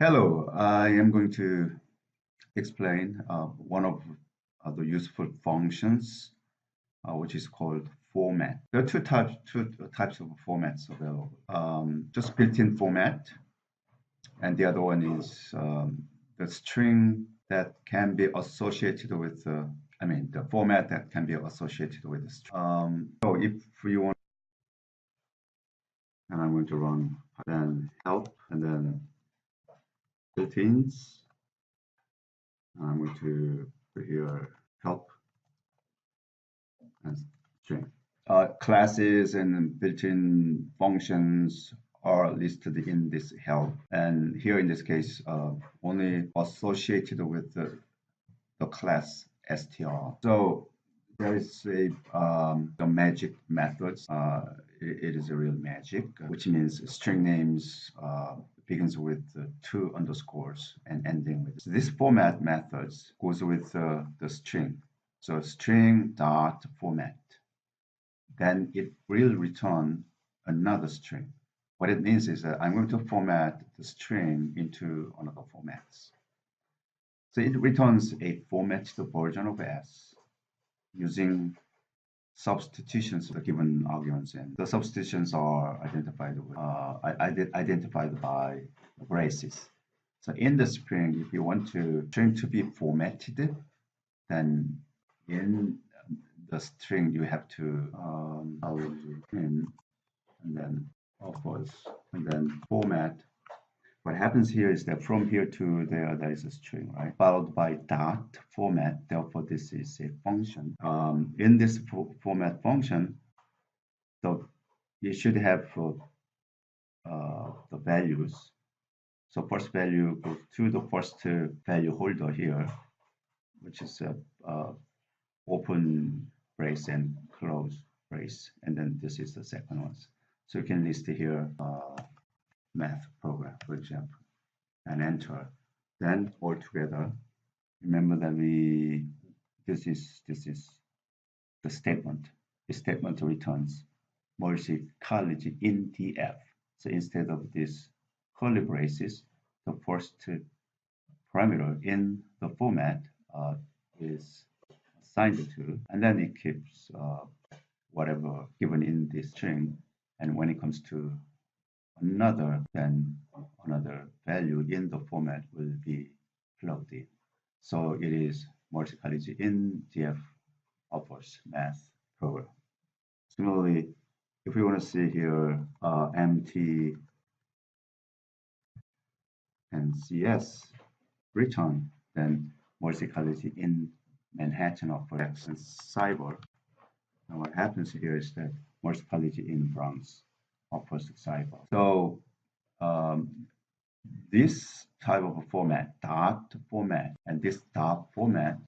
Hello, I am going to explain one of the useful functions, which is called format. There are two types of formats available. Just built-in format, and the other one is the string that can be associated with, the format that can be associated with the string. So if you want, and I'm going to run, then help, and then built-ins. I'm going to put here help and string. Classes and built-in functions are listed in this help, and here in this case, only associated with the class str. So there is the magic methods. It is a real magic, which means string names begins with two underscores and ending with. So this format methods goes with the string. So string dot format. Then it will return another string. What it means is that I'm going to format the string into another formats. So it returns a formatted version of S using substitutions of the given arguments, and the substitutions are identified by braces. So in the string, if you want to string to be formatted, then in the string you have to in and then of course and then format. What happens here is that from here to there is a string, right? Followed by dot format. Therefore, this is a function. In this format function, so you should have the values. So first value goes to the first value holder here, which is open brace and close brace, and then this is the second one. So you can list here math program, for example, and enter. Then all together, remember that this is the statement. The statement returns multi-college in df. So instead of this curly braces, the first parameter in the format is assigned to, and then it keeps whatever given in this string, and when it comes to another, then another value in the format will be plugged in. So it is multi-college in df offers math program. Similarly, if we want to see here MT and CS return, then multi-college in Manhattan offers and cyber. And what happens here is that multi-college in Bronx offers cyber. So this type of format, dot format, and this dot format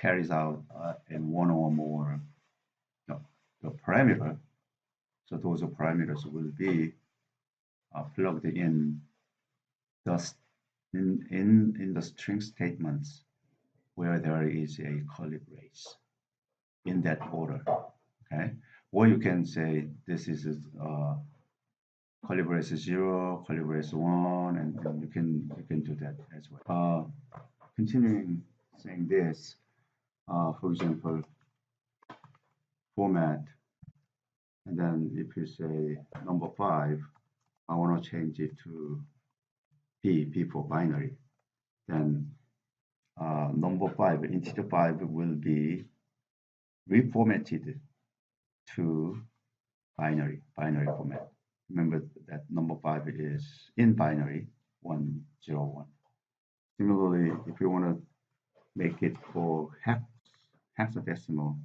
carries out in one or more the parameter. So those parameters will be plugged in the string statements where there is a curly brace in that order. Okay, or you can say this is curly brace 0, curly brace 1, and you can do that as well. Continuing saying this, for example, format, and then if you say number 5, I want to change it to P for binary, then number 5, integer 5 will be reformatted to binary format. Remember that number 5 is in binary 101. Similarly, if you want to make it for hexadecimal,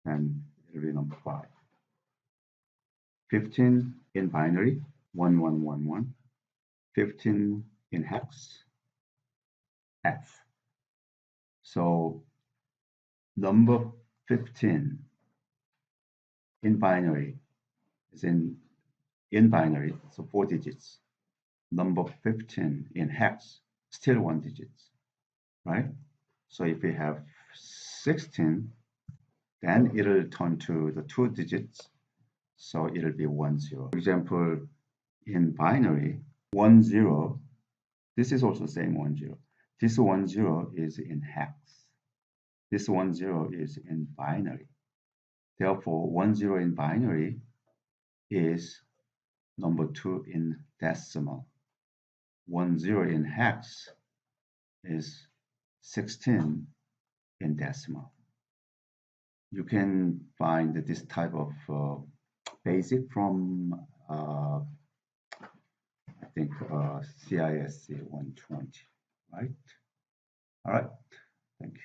then it will be number 5. 15 in binary 1111. 15 in hex F. So number 15 in binary is in binary, so 4 digits. Number 15 in hex, still 1 digit, right? So if we have 16, then it'll turn to the 2 digits, so it'll be 10. For example, in binary, 10 This is also the same 10. This 10 is in hex. This 10 is in binary. Therefore, 10 in binary is number 2 in decimal. 10 in hex is 16 in decimal. You can find this type of basic from I think CISC 120, right? All right, thank you.